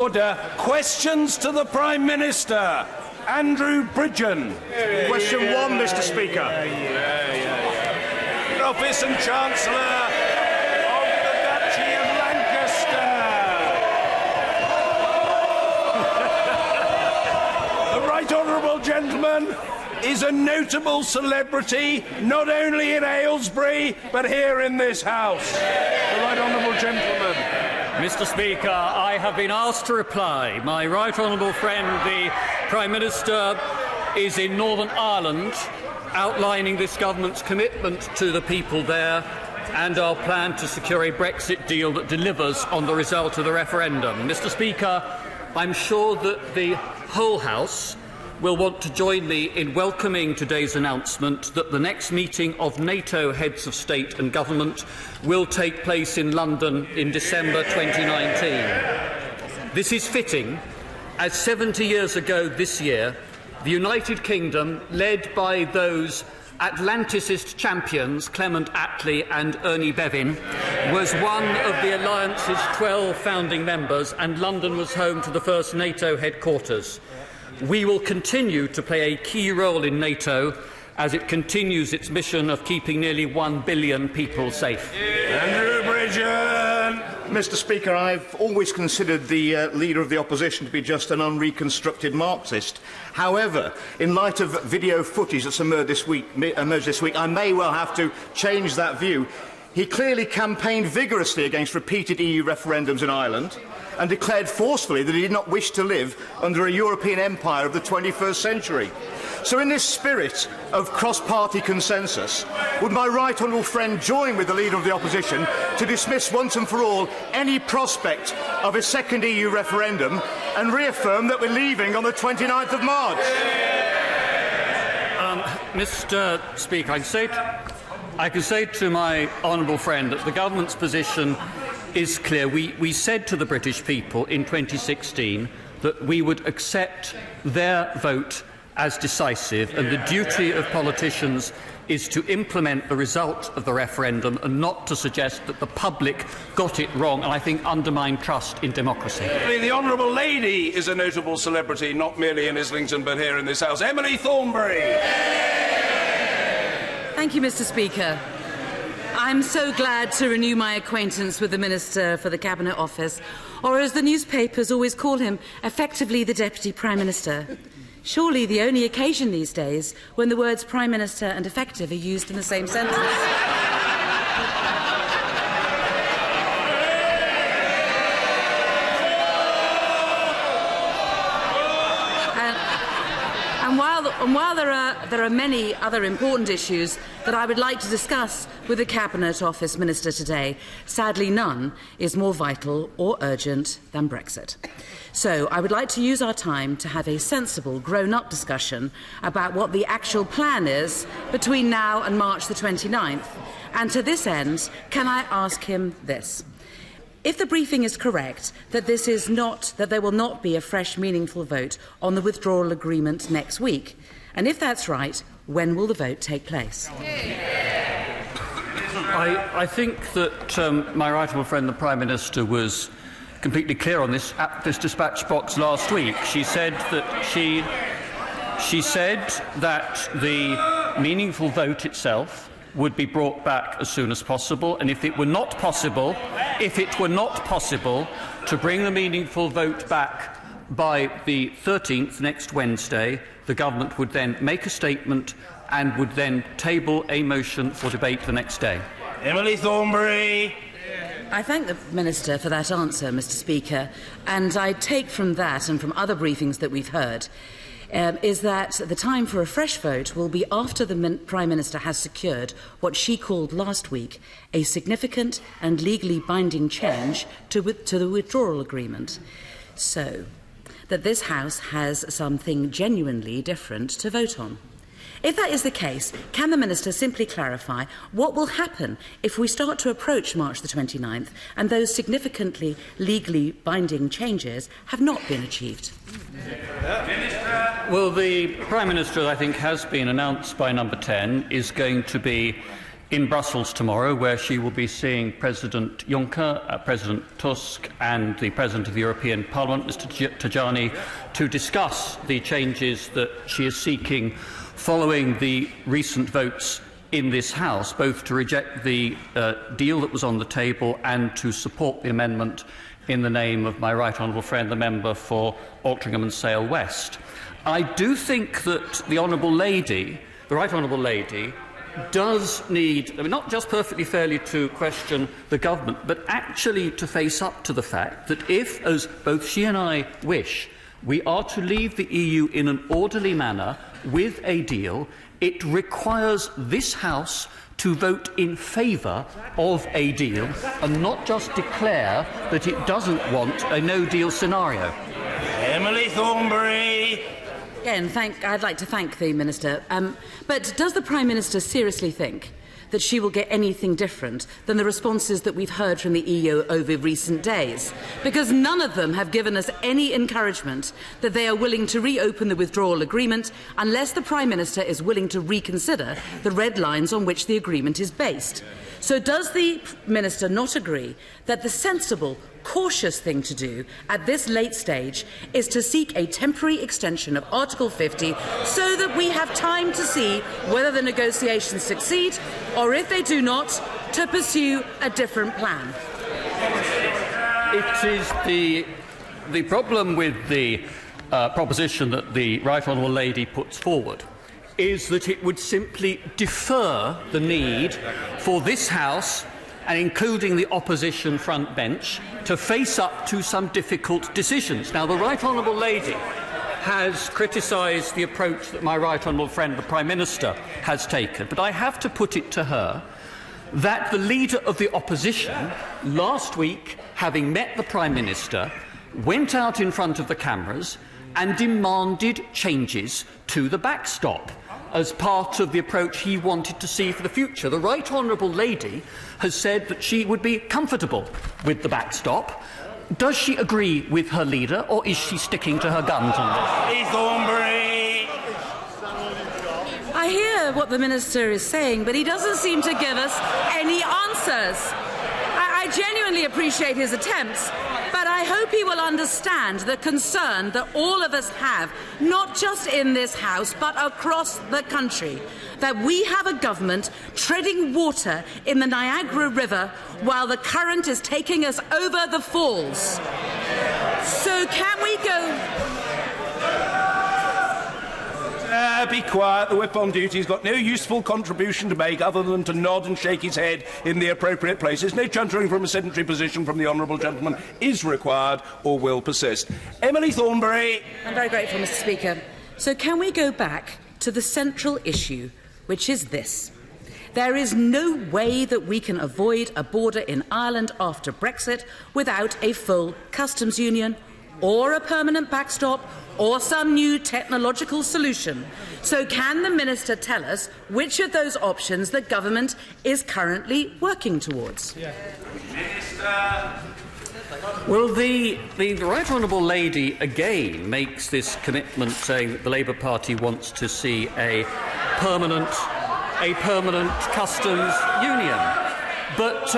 Order. Questions to the Prime Minister. Andrew Bridgen. Question 1, Mr. Speaker. Office and Chancellor of the Duchy of Lancaster. The Right Honourable Gentleman is a notable celebrity, not only in Aylesbury, but here in this House. The Right Honourable Gentleman. Mr. Speaker, I have been asked to reply. My right honourable friend, the Prime Minister, is in Northern Ireland, outlining this government's commitment to the people there and our plan to secure a Brexit deal that delivers on the result of the referendum. Mr. Speaker, I'm sure that the whole House will want to join me in welcoming today's announcement that the next meeting of NATO heads of state and government will take place in London in December 2019. This is fitting, as 70 years ago this year, the United Kingdom, led by those Atlanticist champions Clement Attlee and Ernie Bevin, was one of the alliance's 12 founding members, and London was home to the first NATO headquarters. We will continue to play a key role in NATO as it continues its mission of keeping nearly 1 billion people safe. Andrew Bridgen. Mr. Speaker, I've always considered the Leader of the Opposition to be just an unreconstructed Marxist. However, in light of video footage that's emerged this week, I may well have to change that view. He clearly campaigned vigorously against repeated EU referendums in Ireland and declared forcefully that he did not wish to live under a European empire of the 21st century. So in this spirit of cross-party consensus, would my right honourable friend join with the Leader of the Opposition to dismiss once and for all any prospect of a second EU referendum and reaffirm that we're leaving on the 29th of March? Mr. Speaker, I can say to my honourable friend that the government's position is clear. We said to the British people in 2016 that we would accept their vote as decisive, and the duty of politicians is to implement the result of the referendum and not to suggest that the public got it wrong and, I think, undermine trust in democracy. The Honourable Lady is a notable celebrity, not merely in Islington but here in this House. Emily Thornberry. Thank you, Mr. Speaker. I'm so glad to renew my acquaintance with the Minister for the Cabinet Office, or as the newspapers always call him, effectively the Deputy Prime Minister. Surely the only occasion these days when the words Prime Minister and effective are used in the same sentence. And while there are many other important issues that I would like to discuss with the Cabinet Office Minister today, sadly none is more vital or urgent than Brexit. So I would like to use our time to have a sensible, grown-up discussion about what the actual plan is between now and March the 29th. And to this end, can I ask him this? If the briefing is correct that there will not be a fresh, meaningful vote on the withdrawal agreement next week, and if that's right, when will the vote take place? I think that my right honourable friend, the Prime Minister, was completely clear on this at this dispatch box last week. She said that the meaningful vote itself would be brought back as soon as possible, and if it were not possible to bring the meaningful vote back by the 13th, next Wednesday, the government would then make a statement and would then table a motion for debate the next day. Emily Thornberry. I thank the Minister for that answer, Mr. Speaker, and I take from that and from other briefings that we've heard is that the time for a fresh vote will be after the Prime Minister has secured what she called last week a significant and legally binding change to the withdrawal agreement, so that this House has something genuinely different to vote on. If that is the case, can the Minister simply clarify what will happen if we start to approach March the 29th and those significantly legally binding changes have not been achieved? Well, the Prime Minister, I think, has been announced by Number 10, is going to be in Brussels tomorrow, where she will be seeing President Juncker, President Tusk and the President of the European Parliament, Mr Tajani, to discuss the changes that she is seeking following the recent votes in this House, both to reject the deal that was on the table and to support the amendment in the name of my right honourable friend, the member for Altrincham and Sale West. I do think that the Honourable Lady, the Right Honourable Lady, does need, not just perfectly fairly to question the government, but actually to face up to the fact that if, as both she and I wish, we are to leave the EU in an orderly manner with a deal, it requires this House to vote in favour of a deal and not just declare that it doesn't want a no-deal scenario. Emily Thornberry. Again, I'd like to thank the Minister. But does the Prime Minister seriously think that she will get anything different than the responses that we've heard from the EU over recent days? Because none of them have given us any encouragement that they are willing to reopen the withdrawal agreement unless the Prime Minister is willing to reconsider the red lines on which the agreement is based. So does the Minister not agree that the sensible, cautious thing to do at this late stage is to seek a temporary extension of Article 50 so that we have time to see whether the negotiations succeed or, if they do not, to pursue a different plan? It is the problem with the proposition that the Right Honourable Lady puts forward is that it would simply defer the need for this House, and including the opposition front bench, to face up to some difficult decisions. Now, the Right Honourable Lady has criticised the approach that my right honourable friend, the Prime Minister, has taken, but I have to put it to her that the Leader of the Opposition, last week, having met the Prime Minister, went out in front of the cameras and demanded changes to the backstop as part of the approach he wanted to see for the future. The Right Honourable Lady has said that she would be comfortable with the backstop. Does she agree with her leader, or is she sticking to her guns on this? Thornberry. I hear what the Minister is saying, but he doesn't seem to give us any answers. I genuinely appreciate his attempts, but I hope he will understand the concern that all of us have, not just in this House, but across the country, that we have a government treading water in the Niagara River while the current is taking us over the falls. So can we go... Be quiet. The whip on duty has got no useful contribution to make other than to nod and shake his head in the appropriate places. No chuntering from a sedentary position from the honourable gentleman is required or will persist. Emily Thornberry. I'm very grateful, Mr. Speaker. So can we go back to the central issue, which is this? There is no way that we can avoid a border in Ireland after Brexit without a full customs union or a permanent backstop or some new technological solution. So can the Minister tell us which of those options the government is currently working towards? Minister. Well, the Right Honourable Lady again makes this commitment, saying that the Labour Party wants to see a permanent customs union. But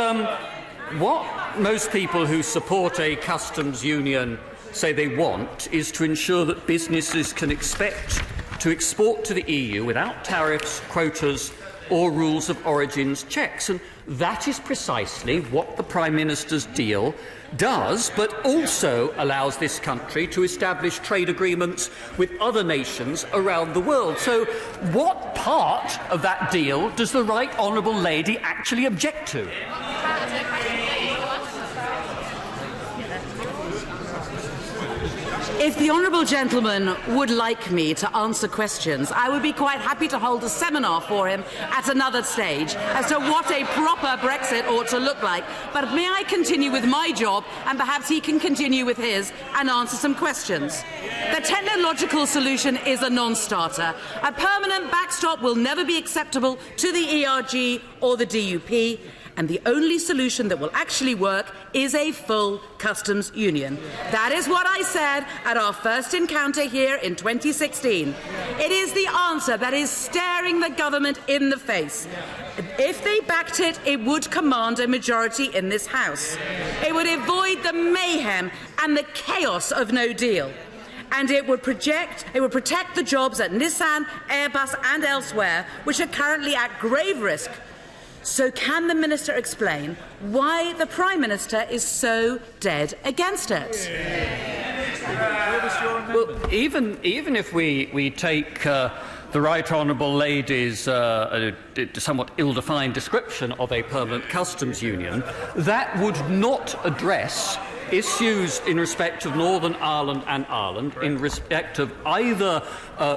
what most people who support a customs union say they want is to ensure that businesses can expect to export to the EU without tariffs, quotas or rules of origins checks. And that is precisely what the Prime Minister's deal does, but also allows this country to establish trade agreements with other nations around the world. So what part of that deal does the Right Honourable Lady actually object to? If the honourable gentleman would like me to answer questions, I would be quite happy to hold a seminar for him at another stage as to what a proper Brexit ought to look like. But may I continue with my job, and perhaps he can continue with his and answer some questions. The technological solution is a non-starter. A permanent backstop will never be acceptable to the ERG or the DUP. And the only solution that will actually work is a full customs union. That is what I said at our first encounter here in 2016. It is the answer that is staring the government in the face. If they backed it, it would command a majority in this House. It would avoid the mayhem and the chaos of no deal. And it would protect the jobs at Nissan, Airbus and elsewhere, which are currently at grave risk. So can the Minister explain why the Prime Minister is so dead against it? Well, even if we take the Right Honourable Lady's somewhat ill-defined description of a permanent customs union, that would not address issues in respect of Northern Ireland and Ireland, in respect of either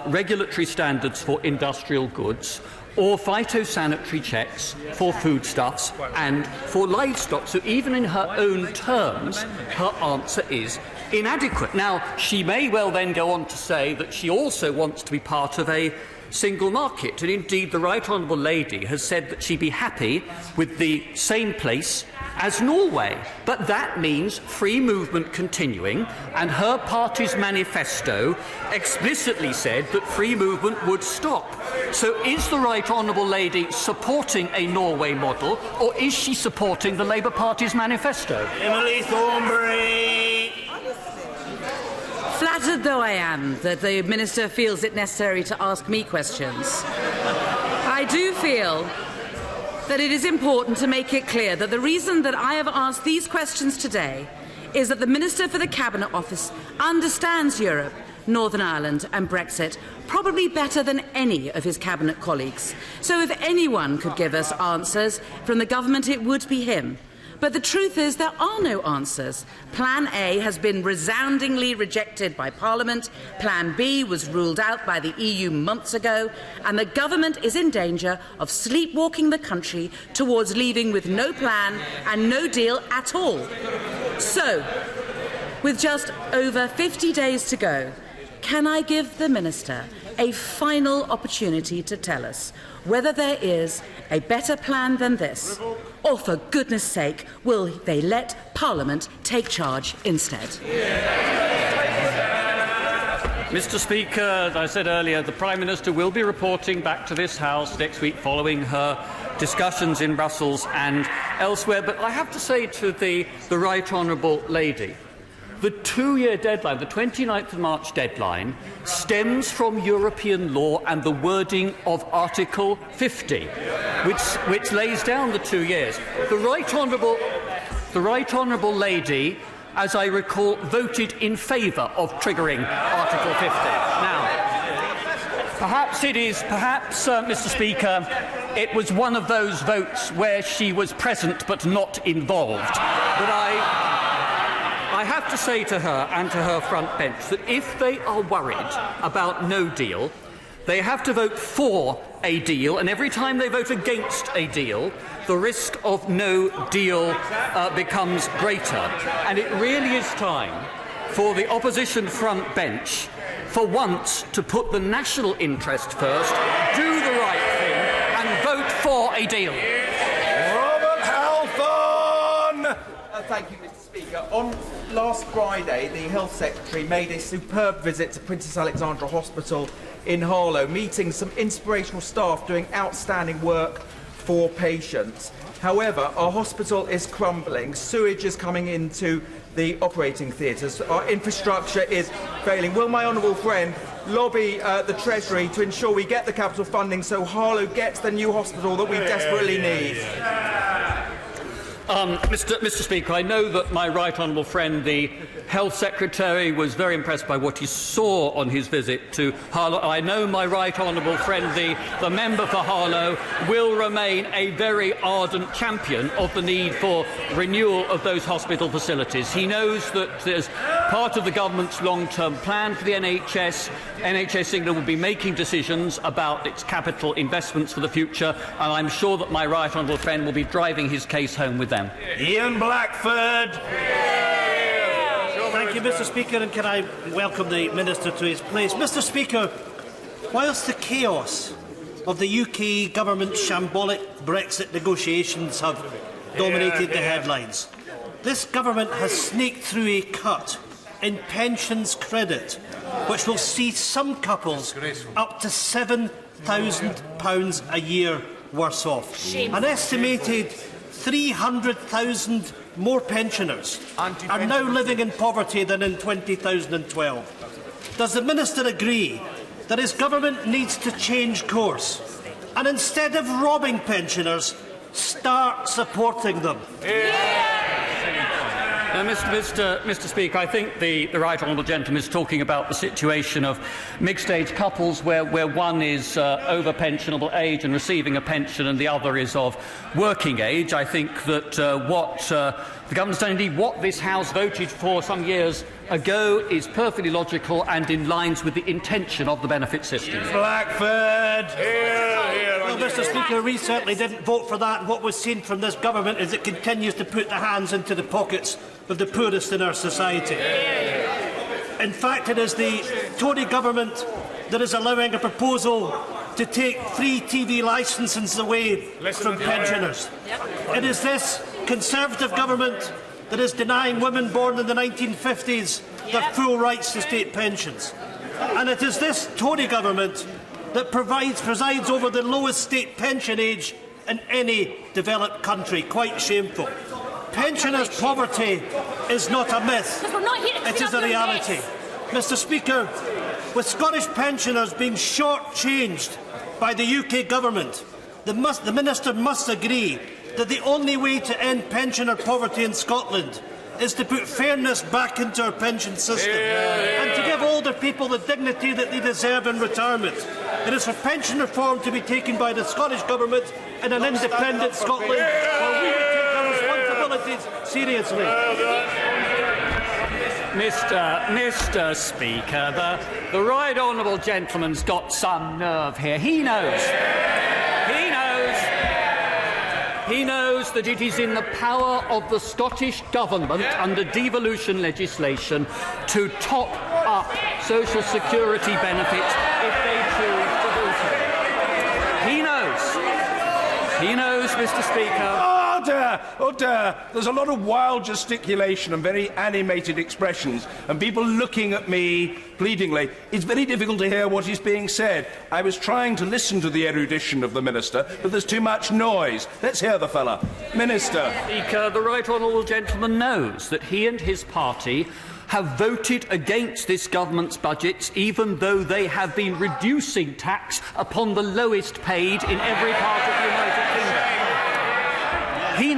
regulatory standards for industrial goods or phytosanitary checks for foodstuffs and for livestock. So even in her own terms, her answer is inadequate. Now, she may well then go on to say that she also wants to be part of a single market, and indeed the Right Honourable Lady has said that she'd be happy with the same place as Norway. But that means free movement continuing, and her party's manifesto explicitly said that free movement would stop. So is the Right Honourable Lady supporting a Norway model, or is she supporting the Labour Party's manifesto? Emily Thornberry. Flattered though I am that the Minister feels it necessary to ask me questions, I do feel that it is important to make it clear that the reason that I have asked these questions today is that the Minister for the Cabinet Office understands Europe, Northern Ireland and Brexit probably better than any of his Cabinet colleagues. So if anyone could give us answers from the government, it would be him. But the truth is there are no answers. Plan A has been resoundingly rejected by Parliament, Plan B was ruled out by the EU months ago, and the government is in danger of sleepwalking the country towards leaving with no plan and no deal at all. So, with just over 50 days to go, can I give the Minister a final opportunity to tell us whether there is a better plan than this, or for goodness sake, will they let Parliament take charge instead? Mr. Speaker, as I said earlier, the Prime Minister will be reporting back to this House next week following her discussions in Brussels and elsewhere. But I have to say to the Right Honourable Lady, the 2-year deadline, the 29th of March deadline, stems from European law and the wording of Article 50, which lays down the 2 years. The Right Honourable Lady, as I recall, voted in favour of triggering Article 50. Now, perhaps, Mr. Speaker, it was one of those votes where she was present but not involved. But I have to say to her and to her front bench that if they are worried about no deal, they have to vote for a deal, and every time they vote against a deal, the risk of no deal becomes greater. And it really is time for the opposition front bench, for once, to put the national interest first, do the right thing, and vote for a deal. Robert Halfon! Thank you, Mr. Speaker. On last Friday, the Health Secretary made a superb visit to Princess Alexandra Hospital in Harlow, meeting some inspirational staff doing outstanding work for patients. However, our hospital is crumbling. Sewage is coming into the operating theatres. Our infrastructure is failing. Will my honourable friend lobby the Treasury to ensure we get the capital funding so Harlow gets the new hospital that we desperately need? Mr. Speaker, I know that my right honourable friend, the Health Secretary, was very impressed by what he saw on his visit to Harlow. I know my right honourable friend, the member for Harlow, will remain a very ardent champion of the need for renewal of those hospital facilities. He knows that as part of the government's long-term plan for the NHS England will be making decisions about its capital investments for the future, and I'm sure that my right honourable friend will be driving his case home with them. Ian Blackford. Thank you, Mr. Speaker, and can I welcome the Minister to his place. Mr. Speaker, whilst the chaos of the UK government's shambolic Brexit negotiations have dominated the headlines, this government has sneaked through a cut in pensions credit, which will see some couples up to £7,000 a year worse off. An estimated 300,000 more pensioners are now living in poverty than in 2012. Does the Minister agree that his government needs to change course and instead of robbing pensioners, start supporting them? Mr. Speaker, I think the right honourable gentleman is talking about the situation of mixed-age couples where one is over pensionable age and receiving a pension and the other is of working age. I think that what the government's done, indeed what this House voted for some years ago, is perfectly logical and in lines with the intention of the benefit system. Blackford! Well, Mr. Speaker, we certainly didn't vote for that. What was seen from this government is it continues to put the hands into the pockets of the poorest in our society. In fact, it is the Tory government that is allowing a proposal to take free TV licences away from pensioners. It is this Conservative government that is denying women born in the 1950s their full rights to state pensions. And it is this Tory government that presides over the lowest state pension age in any developed country. Quite shameful. Pensioners' poverty is not a myth. It is a reality. Mr. Speaker, with Scottish pensioners being short-changed by the UK government, the Minister must agree that the only way to end pensioner poverty in Scotland is to put fairness back into our pension system and to give older people the dignity that they deserve in retirement. It is for pension reform to be taken by the Scottish Government in an independent Scotland where we take our responsibilities seriously. Mr. Speaker, the right honourable gentleman's got some nerve here. He knows that it is in the power of the Scottish Government under devolution legislation to top up social security benefits if they choose to do so. He knows, Mr. Speaker. Order! There's a lot of wild gesticulation and very animated expressions, and people looking at me pleadingly. It's very difficult to hear what is being said. I was trying to listen to the erudition of the Minister, but there's too much noise. Let's hear the fella. Minister. Speaker, the right honourable gentleman knows that he and his party have voted against this government's budgets, even though they have been reducing tax upon the lowest paid in every part of the United Kingdom. He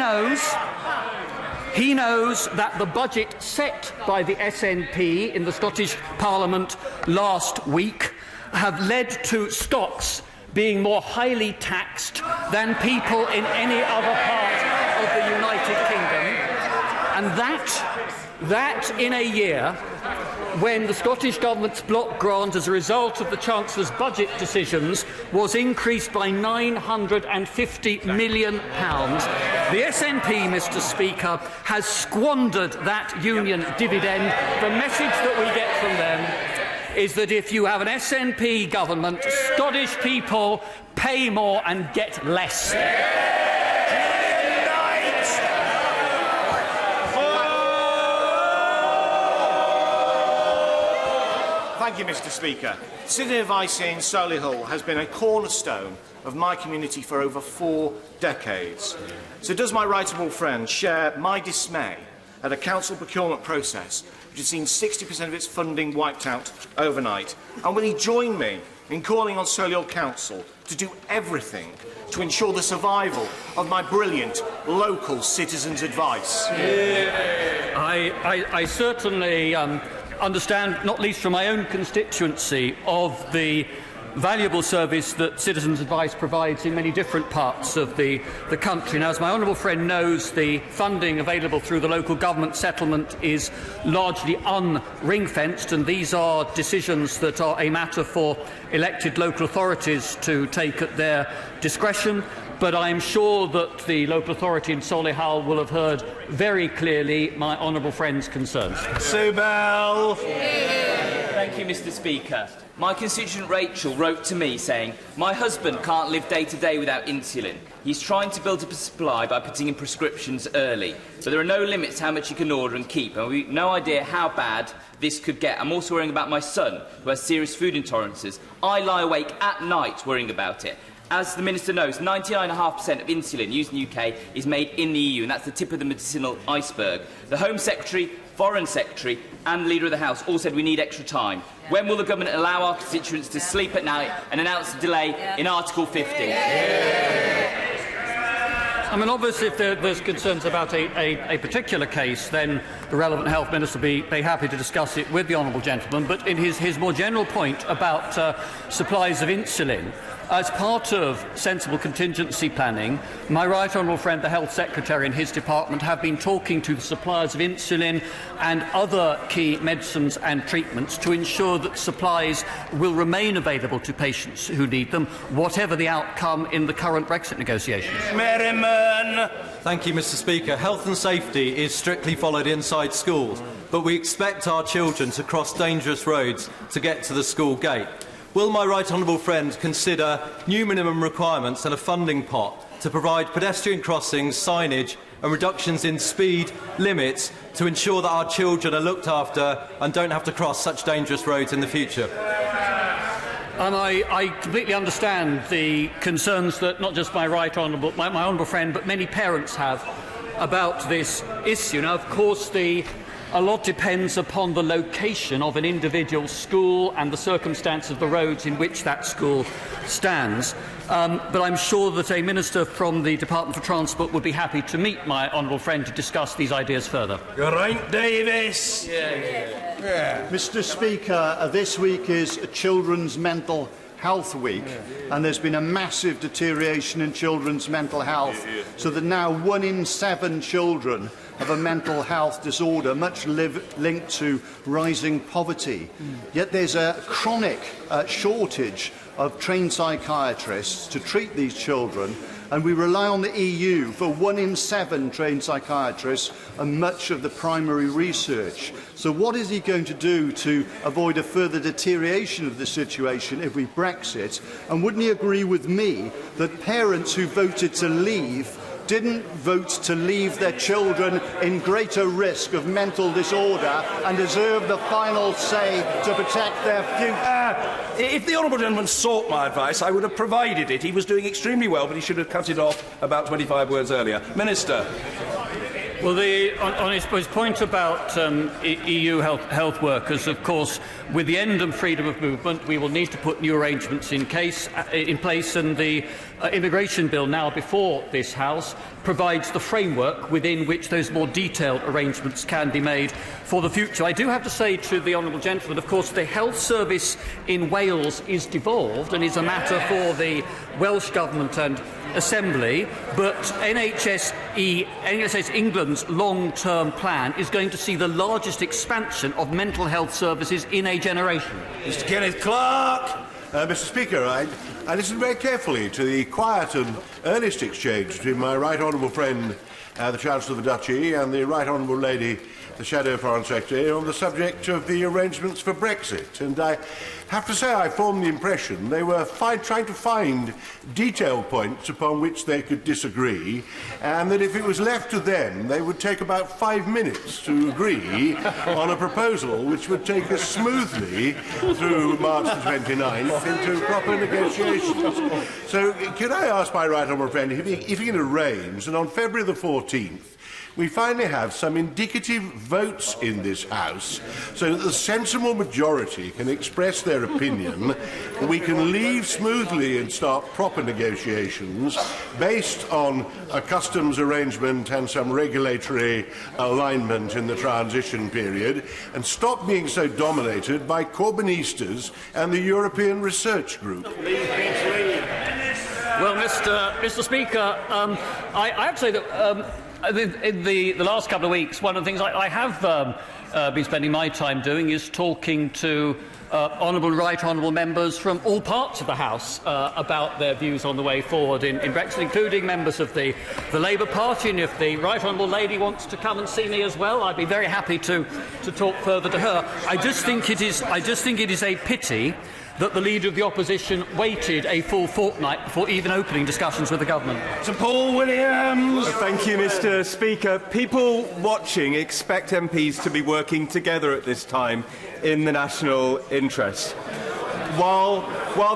knows that the budget set by the SNP in the Scottish Parliament last week have led to Scots being more highly taxed than people in any other part of the United Kingdom, and that in a year when the Scottish Government's block grant as a result of the Chancellor's budget decisions was increased by £950 million. The SNP, Mr. Speaker, has squandered that union dividend. The message that we get from them is that if you have an SNP government, Scottish people pay more and get less. Thank you, Mr. Speaker. The City of Icey in Solihull has been a cornerstone of my community for over 4 decades. So does my right honourable friend share my dismay at a council procurement process which has seen 60% of its funding wiped out overnight? And will he join me in calling on Solihull Council to do everything to ensure the survival of my brilliant local citizens' advice? I certainly understand, not least from my own constituency, of the valuable service that Citizens' Advice provides in many different parts of the country. Now, as my honourable friend knows, the funding available through the local government settlement is largely un-ring-fenced, and these are decisions that are a matter for elected local authorities to take at their discretion. But I am sure that the local authority in Solihull will have heard very clearly my honourable friend's concerns. Sue Bell. Thank you, Mr. Speaker. My constituent Rachel wrote to me saying, "My husband can't live day to day without insulin. He's trying to build up a supply by putting in prescriptions early, but there are no limits to how much he can order and keep, and we've no idea how bad this could get. I'm also worrying about my son, who has serious food intolerances. I lie awake at night worrying about it. As the Minister knows, 99.5% of insulin used in the UK is made in the EU, and that's the tip of the medicinal iceberg. The Home Secretary, Foreign Secretary and the Leader of the House all said we need extra time. When will the government allow our constituents to sleep at night and announce a delay in Article 50? I mean, obviously, if there's concerns about a particular case, then the relevant health minister will be happy to discuss it with the honourable gentleman. But in his more general point about supplies of insulin, as part of sensible contingency planning, my right honourable friend, the Health Secretary and his department, have been talking to the suppliers of insulin and other key medicines and treatments to ensure that supplies will remain available to patients who need them, whatever the outcome in the current Brexit negotiations. Merriman! Thank you, Mr. Speaker. Health and safety is strictly followed inside schools, but we expect our children to cross dangerous roads to get to the school gate. Will my right honourable friend consider new minimum requirements and a funding pot to provide pedestrian crossings, signage and reductions in speed limits to ensure that our children are looked after and don't have to cross such dangerous roads in the future? I completely understand the concerns that not just my honourable friend, but many parents have about this issue. Now, of course, a lot depends upon the location of an individual school and the circumstance of the roads in which that school stands. But I'm sure that a minister from the Department for Transport would be happy to meet my honourable friend to discuss these ideas further. You're right, Davis. Mr. Speaker, this week is Children's Mental Health Week, and there's been a massive deterioration in children's mental health, so that now 1 in 7 children have a mental health disorder, much linked to rising poverty. Yet there's a chronic shortage of trained psychiatrists to treat these children, and we rely on the EU for 1 in 7 trained psychiatrists and much of the primary research. So what is he going to do to avoid a further deterioration of the situation if we Brexit? And wouldn't he agree with me that parents who voted to leave didn't vote to leave their children in greater risk of mental disorder and deserve the final say to protect their future? If the honourable gentleman sought my advice, I would have provided it. He was doing extremely well, but he should have cut it off about 25 words earlier. Minister. Well, on his point about EU health workers, of course, with the end of freedom of movement, we will need to put new arrangements in place, and the immigration bill now before this House provides the framework within which those more detailed arrangements can be made for the future. I do have to say to the honourable gentleman, of course, the health service in Wales is devolved and is a matter for the Welsh Government and Assembly, but NHS England's long-term plan is going to see the largest expansion of mental health services in a generation. Mr. Kenneth Clarke. Mr. Speaker, I listened very carefully to the quiet and earnest exchange between my right honourable friend, the Chancellor of the Duchy, and the right honourable lady, the Shadow Foreign Secretary, on the subject of the arrangements for Brexit. And I have to say I formed the impression they were trying to find detailed points upon which they could disagree, and that if it was left to them, they would take about 5 minutes to agree on a proposal which would take us smoothly through March the 29th into proper negotiations. So can I ask my right honourable friend if he can arrange that on February the 14th, we finally have some indicative votes in this House so that the sensible majority can express their opinion, and we can leave smoothly and start proper negotiations based on a customs arrangement and some regulatory alignment in the transition period, and stop being so dominated by Corbynistas and the European Research Group. Well, Mr. Speaker, I have to say that in the last couple of weeks, one of the things I have been spending my time doing is talking to right honourable members from all parts of the House about their views on the way forward in Brexit, including members of the Labour Party. And if the right honourable lady wants to come and see me as well, I'd be very happy to talk further to her. I just think it is a pity that the Leader of the Opposition waited a full fortnight before even opening discussions with the Government. Sir Paul Williams. Thank you, Mr. Speaker. People watching expect MPs to be working together at this time in the national interest. While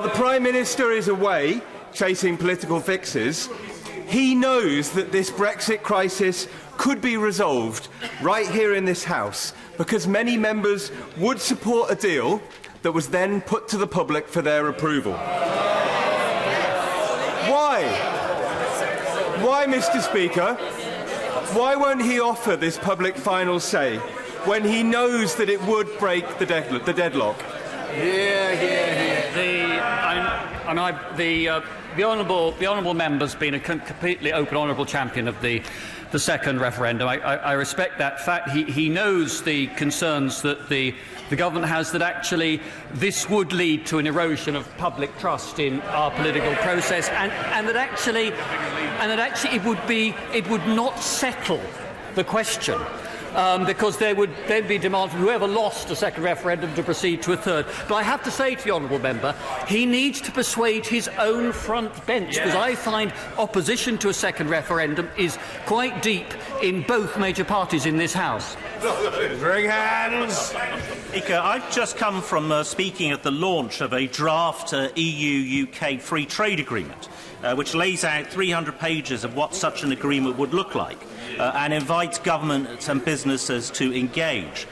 the Prime Minister is away, chasing political fixes. He knows that this Brexit crisis could be resolved right here in this House because many members would support a deal that was then put to the public for their approval. Why? Why, Mr. Speaker? Why won't he offer this public final say when he knows that it would break the deadlock? The honourable member's been a completely open, honourable champion of the second referendum. I respect that fact. He knows the concerns that the government has, that actually this would lead to an erosion of public trust in our political process, and that actually it would not settle the question. Because there'd be demand from whoever lost a second referendum to proceed to a third. But I have to say to the honourable member, he needs to persuade his own front bench, because I find opposition to a second referendum is quite deep in both major parties in this House. Bring hands. Speaker, I've just come from speaking at the launch of a draft EU-UK free trade agreement, which lays out 300 pages of what such an agreement would look like. And invites governments and businesses to engage.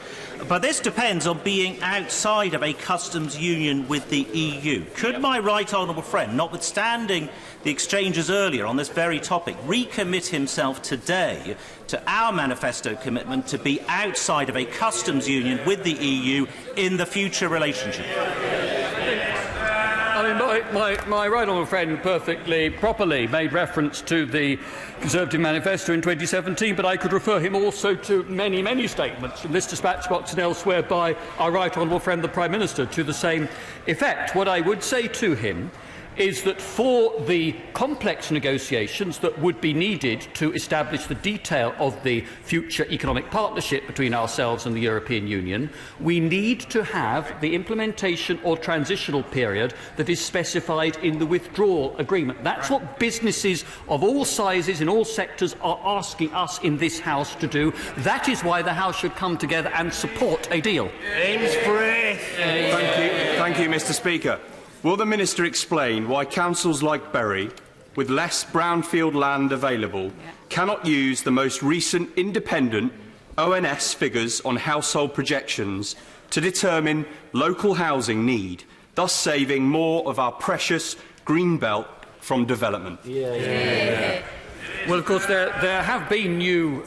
But this depends on being outside of a customs union with the EU. Could my right honourable friend, notwithstanding the exchanges earlier on this very topic, recommit himself today to our manifesto commitment to be outside of a customs union with the EU in the future relationship? My right honourable friend perfectly properly made reference to the Conservative Manifesto in 2017, but I could refer him also to many, many statements from this dispatch box and elsewhere by our right honourable friend the Prime Minister to the same effect. What I would say to him is that for the complex negotiations that would be needed to establish the detail of the future economic partnership between ourselves and the European Union, we need to have the implementation or transitional period that is specified in the withdrawal agreement. That's what businesses of all sizes in all sectors are asking us in this House to do. That is why the House should come together and support a deal. Thank you, Mr. Speaker. Will the Minister explain why councils like Bury, with less brownfield land available, cannot use the most recent independent ONS figures on household projections to determine local housing need, thus saving more of our precious green belt from development? Well, of course, there have been new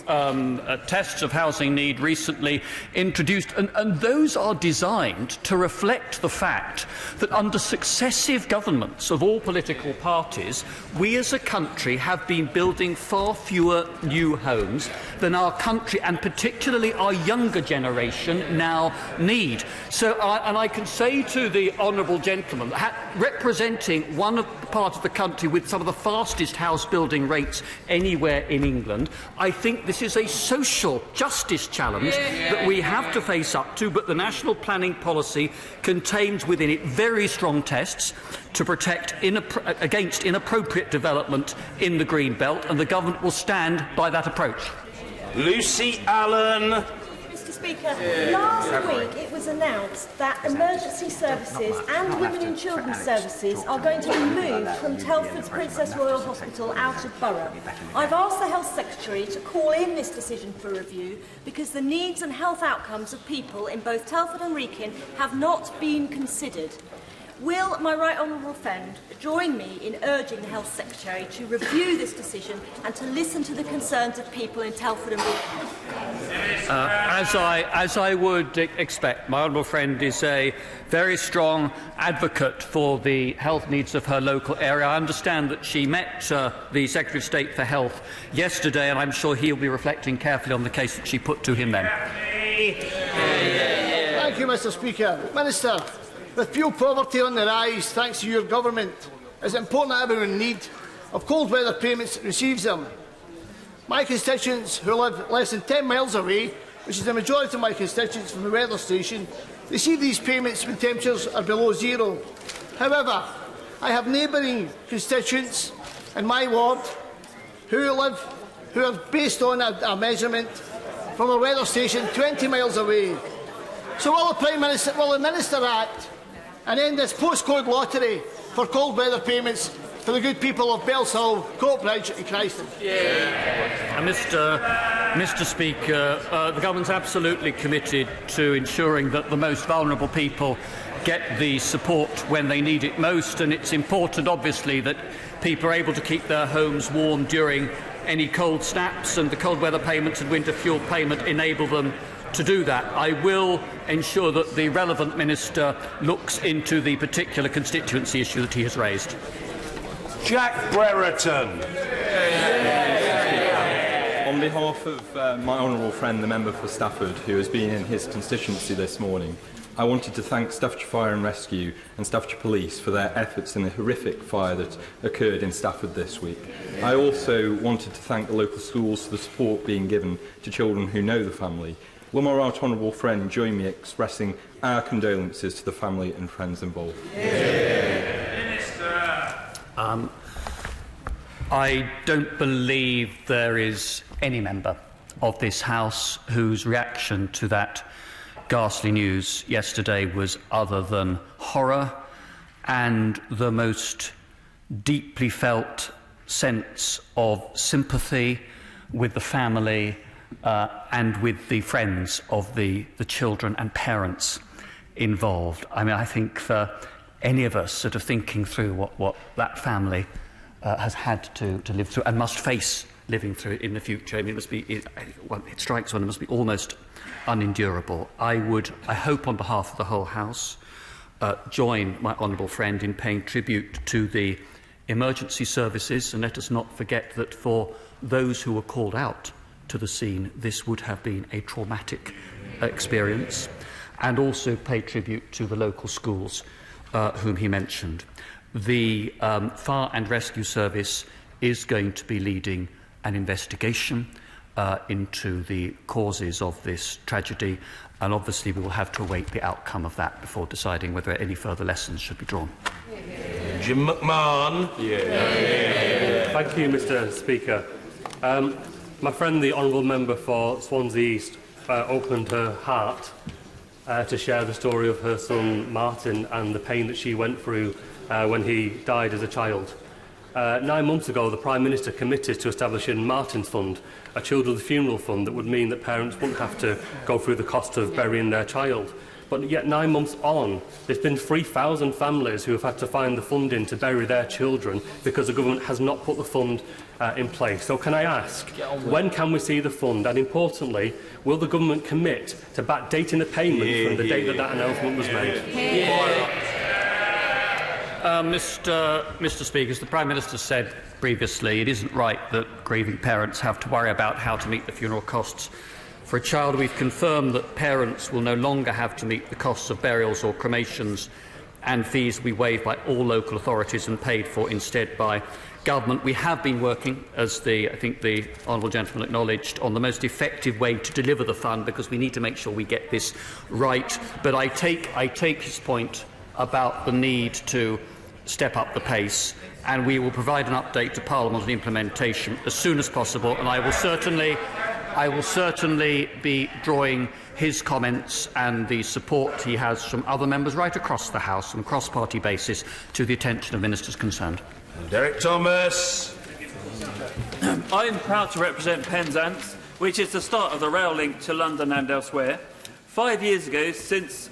tests of housing need recently introduced, and those are designed to reflect the fact that under successive governments of all political parties, we as a country have been building far fewer new homes than our country, and particularly our younger generation, now need. So, and I can say to the honourable gentleman, representing one part of the country with some of the fastest house building rates anywhere in England, I think this is a social justice challenge that we have to face up to, but the national planning policy contains within it very strong tests to protect against inappropriate development in the Green Belt, and the government will stand by that approach. Lucy Allen. Mr. Speaker, last week it was announced that emergency services and women and children's services are going to be moved from Telford's Princess Royal Hospital out of Borough. I've asked the Health Secretary to call in this decision for review because the needs and health outcomes of people in both Telford and Wrekin have not been considered. Will my right honourable friend join me in urging the Health Secretary to review this decision and to listen to the concerns of people in Telford and Wrekin? As I would expect, my honourable friend is a very strong advocate for the health needs of her local area. I understand that she met the Secretary of State for Health yesterday, and I'm sure he'll be reflecting carefully on the case that she put to him then. Thank you, Mr. Speaker. Minister, with fuel poverty on the rise, thanks to your government, it's important that everyone in need of cold weather payments receives them. My constituents who live less than 10 miles away, which is the majority of my constituents from the weather station, receive these payments when temperatures are below zero. However, I have neighbouring constituents in my ward who are based on a measurement from a weather station 20 miles away. So will the Minister act and end this postcode lottery for cold weather payments for the good people of Bellshill, Coatbridge and Christon. Mr Speaker, the Government's absolutely committed to ensuring that the most vulnerable people get the support when they need it most, and it's important, obviously, that people are able to keep their homes warm during any cold snaps, and the cold weather payments and winter fuel payment enable them to do that. I will ensure that the relevant Minister looks into the particular constituency issue that he has raised. Jack Brereton. On behalf of my honourable friend, the member for Stafford, who has been in his constituency this morning, I wanted to thank Staffordshire Fire and Rescue and Staffordshire Police for their efforts in the horrific fire that occurred in Stafford this week. I also wanted to thank the local schools for the support being given to children who know the family. Will my right honourable friend join me expressing our condolences to the family and friends involved? I don't believe there is any member of this House whose reaction to that ghastly news yesterday was other than horror and the most deeply felt sense of sympathy with the family and with the friends of the children and parents involved. I mean, I think for any of us sort of thinking through what that family has had to live through and must face living through in the future, I mean, it strikes one, it must be almost unendurable. I hope on behalf of the whole House, join my honourable friend in paying tribute to the emergency services, and let us not forget that for those who were called out to the scene, this would have been a traumatic experience, and also pay tribute to the local schools whom he mentioned. The Fire and Rescue Service is going to be leading an investigation into the causes of this tragedy, and obviously we will have to await the outcome of that before deciding whether any further lessons should be drawn. Jim McMahon. Thank you, Mr Speaker. My friend, the honourable member for Swansea East, opened her heart to share the story of her son Martin and the pain that she went through when he died as a child. 9 months ago, the Prime Minister committed to establishing Martin's Fund, a children's funeral fund that would mean that parents wouldn't have to go through the cost of burying their child. But yet 9 months on, there's been 3,000 families who have had to find the funding to bury their children because the government has not put the fund in place. So can I ask, when can we see the fund? And importantly, will the government commit to backdating the payment from the date that announcement was made? Mr Speaker, as the Prime Minister said previously, it isn't right that grieving parents have to worry about how to meet the funeral costs for a child. We've confirmed that parents will no longer have to meet the costs of burials or cremations, and fees will be waived by all local authorities and paid for instead by government. We have been working, as I think the honourable gentleman acknowledged, on the most effective way to deliver the fund, because we need to make sure we get this right. But I take his point about the need to step up the pace, and we will provide an update to Parliament on implementation as soon as possible, and I will certainly be drawing his comments and the support he has from other members right across the House on a cross-party basis to the attention of ministers concerned. Derek Thomas. I am proud to represent Penzance, which is the start of the rail link to London and elsewhere. 5 years since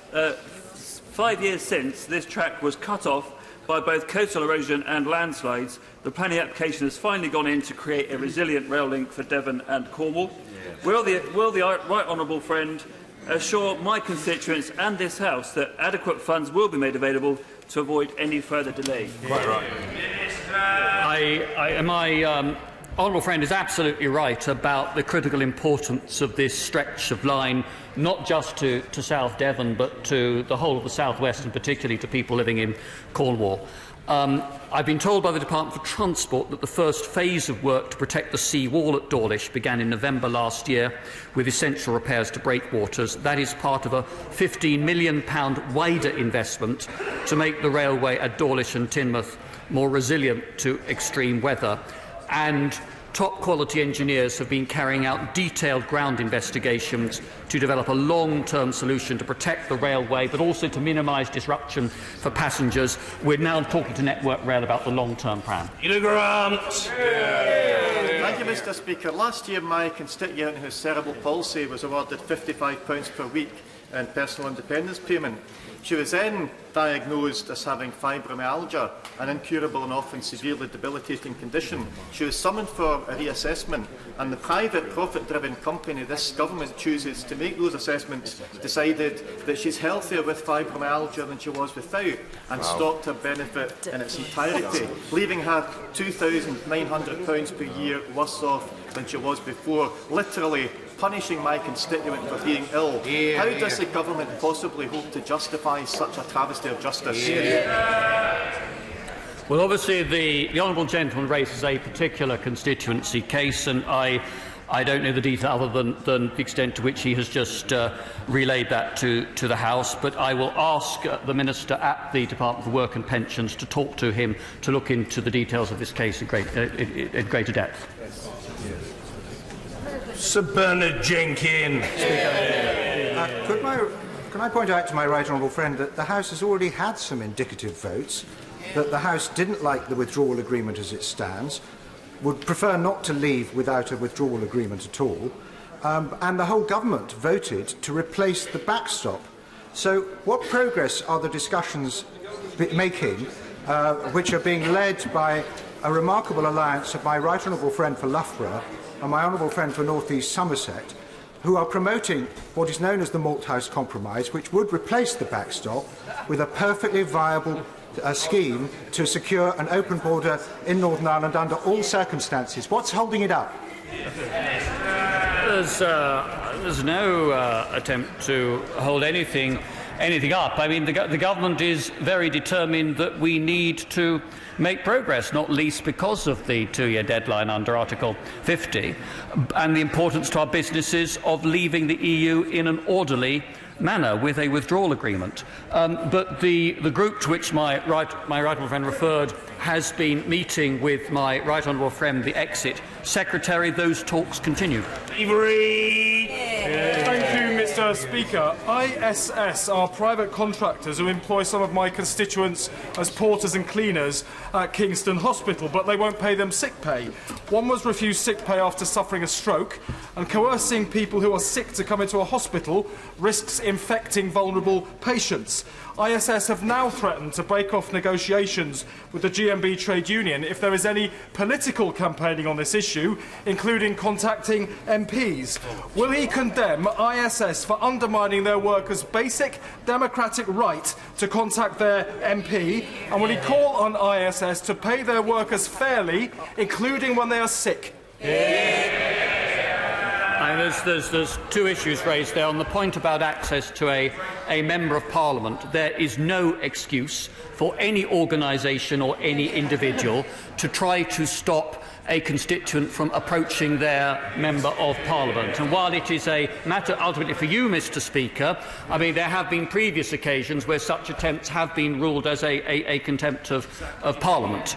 this track was cut off by both coastal erosion and landslides, the planning application has finally gone in to create a resilient rail link for Devon and Cornwall. Will the right honourable friend assure my constituents and this House that adequate funds will be made available to avoid any further delay? Quite right. My honourable friend is absolutely right about the critical importance of this stretch of line, not just to South Devon, but to the whole of the South West, and particularly to people living in Cornwall. I've been told by the Department for Transport that the first phase of work to protect the sea wall at Dawlish began in November last year, with essential repairs to breakwaters. That is part of a £15 million wider investment to make the railway at Dawlish and Teignmouth more resilient to extreme weather. And top-quality engineers have been carrying out detailed ground investigations to develop a long-term solution to protect the railway, but also to minimise disruption for passengers. We're now talking to Network Rail about the long-term plan. Thank you, Mr. Speaker. Last year, my constituent who has cerebral palsy was awarded £55 per week in personal independence payment. She was then diagnosed as having fibromyalgia, an incurable and often severely debilitating condition. She was summoned for a reassessment, and the private profit-driven company this government chooses to make those assessments decided that she's healthier with fibromyalgia than she was without, and stopped her benefit in its entirety, leaving her £2,900 per year worse off than she was before, literally punishing my constituent for being ill. How does the government possibly hope to justify such a travesty of justice? Well, obviously, the honourable gentleman raises a particular constituency case, and I don't know the detail other than the extent to which he has just relayed that to the House, but I will ask the Minister at the Department for Work and Pensions to talk to him to look into the details of this case in greater depth. Sir Bernard Jenkins. Can I point out to my right honourable friend that the House has already had some indicative votes, that the House didn't like the withdrawal agreement as it stands, would prefer not to leave without a withdrawal agreement at all, and the whole government voted to replace the backstop. So what progress are the discussions making, which are being led by a remarkable alliance of my right honourable friend for Loughborough and my honourable friend for North East Somerset, who are promoting what is known as the Malthouse Compromise, which would replace the backstop with a perfectly viable scheme to secure an open border in Northern Ireland under all circumstances. What's holding it up? There's no attempt to hold anything up. I mean, the government is very determined that we need to make progress, not least because of the two-year deadline under Article 50 and the importance to our businesses of leaving the EU in an orderly manner with a withdrawal agreement. But the group to which my right honourable friend referred has been meeting with my right honourable friend, the Exit Secretary. Those talks continue. Thank you, Mr. Speaker. ISS are private contractors who employ some of my constituents as porters and cleaners at Kingston Hospital, but they won't pay them sick pay. One was refused sick pay after suffering a stroke, and coercing people who are sick to come into a hospital risks infecting vulnerable patients. ISS have now threatened to break off negotiations with the GMB trade union if there is any political campaigning on this issue, including contacting MPs. Will he condemn ISS for undermining their workers' basic democratic right to contact their MP? And will he call on ISS to pay their workers fairly, including when they are sick? There's two issues raised there. On the point about access to a Member of Parliament, there is no excuse for any organisation or any individual to try to stop a constituent from approaching their Member of Parliament. And while it is a matter ultimately for you, Mr. Speaker, I mean, there have been previous occasions where such attempts have been ruled as a contempt of Parliament.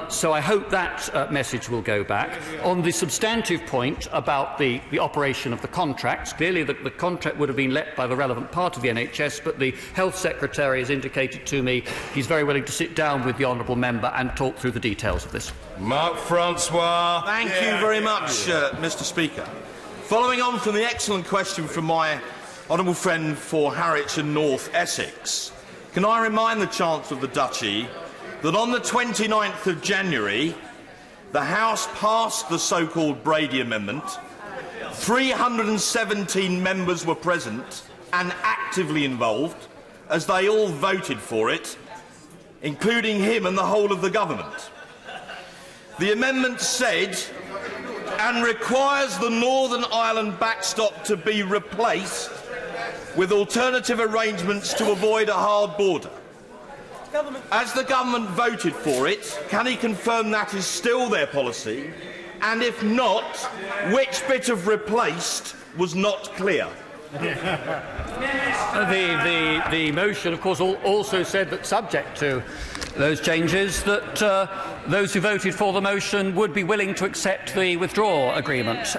So I hope that message will go back. On the substantive point about the operation of the contracts, clearly the contract would have been let by the relevant part of the NHS, but the Health Secretary has indicated to me he's very willing to sit down with the honourable member and talk through the details of this. Mark Francois. Thank you very much, Mr. Speaker. Following on from the excellent question from my honourable friend for Harwich and North Essex, can I remind the Chancellor of the Duchy that on the 29th of January, the House passed the so-called Brady Amendment. 317 members were present and actively involved, as they all voted for it, including him and the whole of the government. The amendment said, and requires the Northern Ireland backstop to be replaced with alternative arrangements to avoid a hard border. As the government voted for it, can he confirm that is still their policy? And if not, which bit of replaced was not clear? The motion, of course, also said that, subject to those changes, that those who voted for the motion would be willing to accept the withdrawal agreement.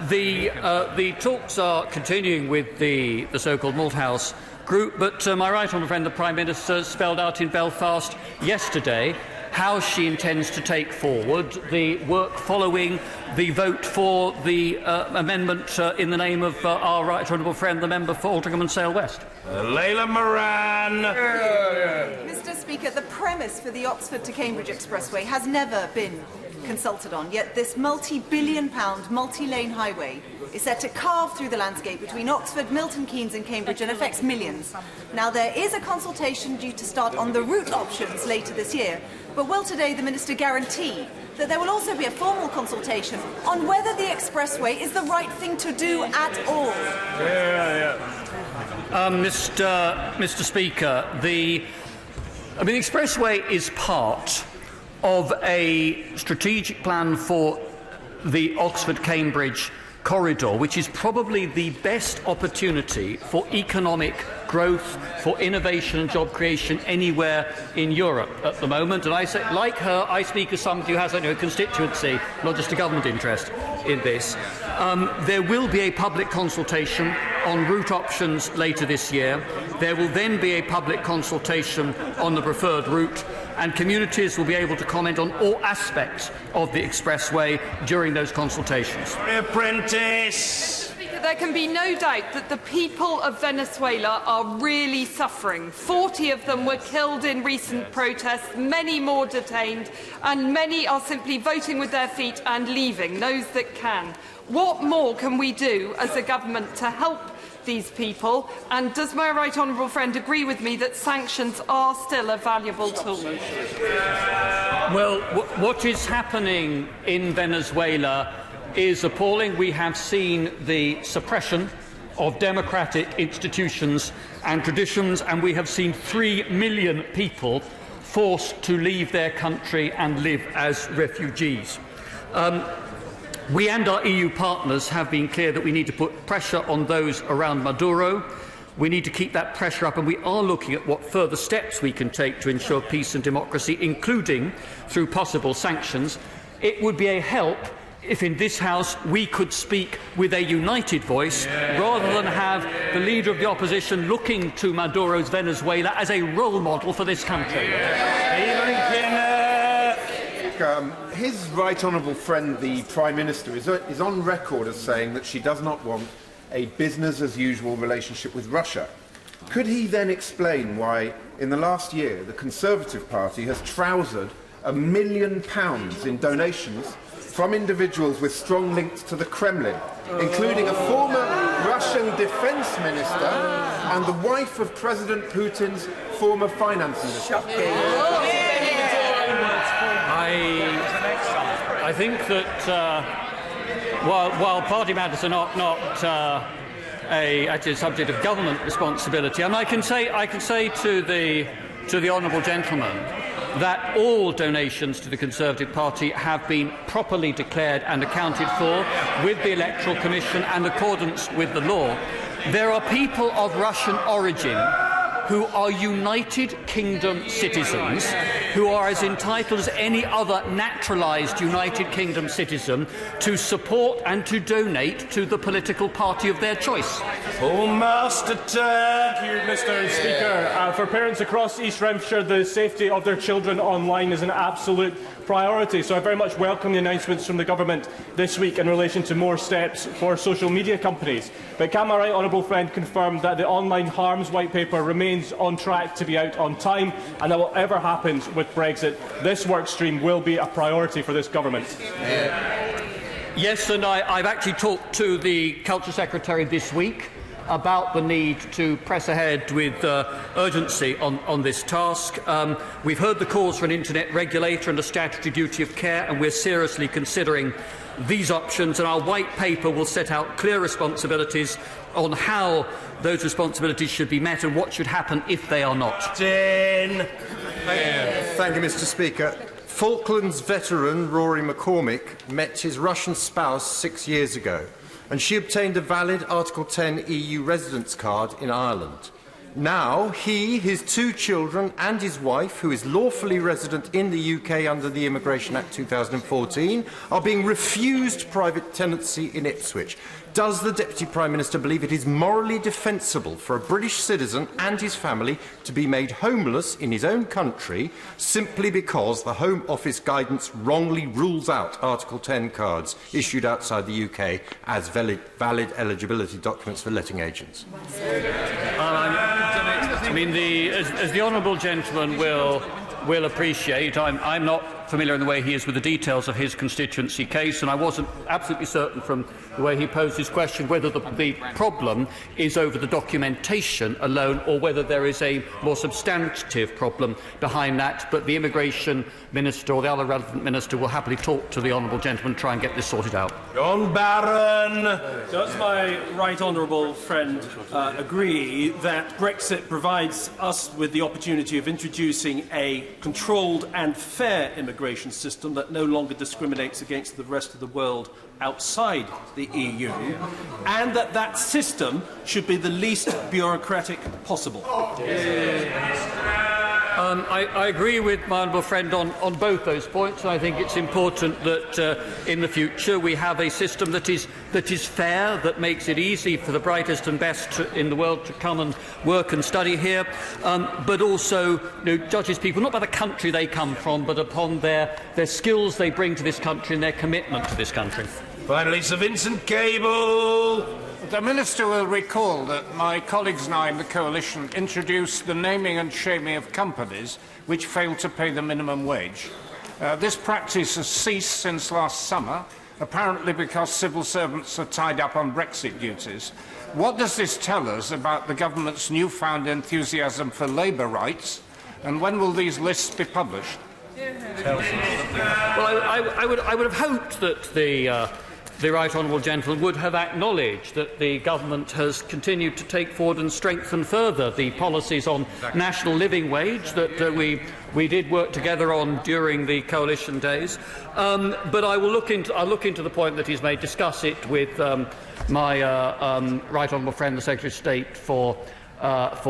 The talks are continuing with the so-called Malthouse group, but my right honourable friend, the Prime Minister, spelled out in Belfast yesterday how she intends to take forward the work following the vote for the amendment in the name of our right honourable friend, the member for Aldringham and Sale West. Leila Moran. Mr. Speaker, the premise for the Oxford to Cambridge Expressway has never been consulted on, yet this multi-billion-pound, multi-lane highway is set to carve through the landscape between Oxford, Milton Keynes and Cambridge and affects millions. Now, there is a consultation due to start on the route options later this year, but will today the Minister guarantee that there will also be a formal consultation on whether the expressway is the right thing to do at all? Mr. Speaker, the expressway is part of a strategic plan for the Oxford-Cambridge corridor, which is probably the best opportunity for economic growth, for innovation and job creation anywhere in Europe at the moment. And I say, like her, I speak as somebody who has a constituency, not just a government interest in this. There will be a public consultation on route options later this year. There will then be a public consultation on the preferred route, and communities will be able to comment on all aspects of the expressway during those consultations. Apprentice. There can be no doubt that the people of Venezuela are really suffering. 40 of them were killed in recent protests, many more detained, and many are simply voting with their feet and leaving, those that can. What more can we do as a government to help these people? And does my right honourable friend agree with me that sanctions are still a valuable tool? Well, what is happening in Venezuela is appalling. We have seen the suppression of democratic institutions and traditions, and we have seen 3 million people forced to leave their country and live as refugees. We and our EU partners have been clear that we need to put pressure on those around Maduro. We need to keep that pressure up, and we are looking at what further steps we can take to ensure peace and democracy, including through possible sanctions. It would be a help if in this House we could speak with a united voice, rather than have the Leader of the Opposition looking to Maduro's Venezuela as a role model for this country. His right honourable friend, the Prime Minister, is on record as saying that she does not want a business-as-usual relationship with Russia. Could he then explain why, in the last year, the Conservative Party has trousered £1 million in donations from individuals with strong links to the Kremlin, including a former Russian defence minister and the wife of President Putin's former finance minister? I think that while party matters are not a subject of government responsibility, and I can say to the honourable gentleman that all donations to the Conservative Party have been properly declared and accounted for with the Electoral Commission and accordance with the law. There are people of Russian origin who are United Kingdom citizens, who are as entitled as any other naturalised United Kingdom citizen to support and to donate to the political party of their choice. Master Turk. Thank you, Mr. Speaker. For parents across East Renfrewshire, the safety of their children online is an absolute priority, so I very much welcome the announcements from the Government this week in relation to more steps for social media companies. But can my right honourable friend confirm that the online harms white paper remains on track to be out on time, and that whatever happens with Brexit, this work stream will be a priority for this Government? Yes, and I've actually talked to the Culture Secretary this week about the need to press ahead with urgency on this task. We've heard the calls for an internet regulator and a statutory duty of care, and we're seriously considering these options, and our white paper will set out clear responsibilities on how those responsibilities should be met and what should happen if they are not. Thank you, Mr. Speaker. Falklands veteran Rory McCormick met his Russian spouse 6 years ago. and she obtained a valid Article 10 EU residence card in Ireland. Now, he, his 2 children and his wife, who is lawfully resident in the UK under the Immigration Act 2014, are being refused private tenancy in Ipswich. Does the Deputy Prime Minister believe it is morally defensible for a British citizen and his family to be made homeless in his own country simply because the Home Office guidance wrongly rules out Article 10 cards issued outside the UK as valid eligibility documents for letting agents? I mean, as the honourable gentleman will appreciate, I'm not familiar in the way he is with the details of his constituency case, and I wasn't absolutely certain from the way he posed his question whether the problem is over the documentation alone or whether there is a more substantive problem behind that. But the Immigration Minister or the other relevant minister will happily talk to the honourable gentleman and try and get this sorted out. John Barron. Does my right honourable friend agree that Brexit provides us with the opportunity of introducing a controlled and fair immigration system that no longer discriminates against the rest of the world outside the EU, and that that system should be the least bureaucratic possible? I agree with my honourable friend on both those points. I think it's important that in the future we have a system that is fair, that makes it easy for the brightest and best in the world to come and work and study here, but also judges people not by the country they come from, but upon their skills they bring to this country and their commitment to this country. Finally, Sir Vincent Cable. The Minister will recall that my colleagues and I in the Coalition introduced the naming and shaming of companies which fail to pay the minimum wage. This practice has ceased since last summer, apparently because civil servants are tied up on Brexit duties. What does this tell us about the government's newfound enthusiasm for labour rights, and when will these lists be published? Well, I would have hoped that the right honourable gentleman would have acknowledged that the government has continued to take forward and strengthen further the policies on national living wage that we did work together on during the coalition days. But I'll look into the point that he's made, discuss it with my right honourable friend, the Secretary of State for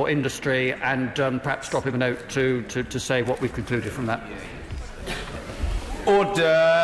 Industry, and perhaps drop him a note to say what we've concluded from that. Order.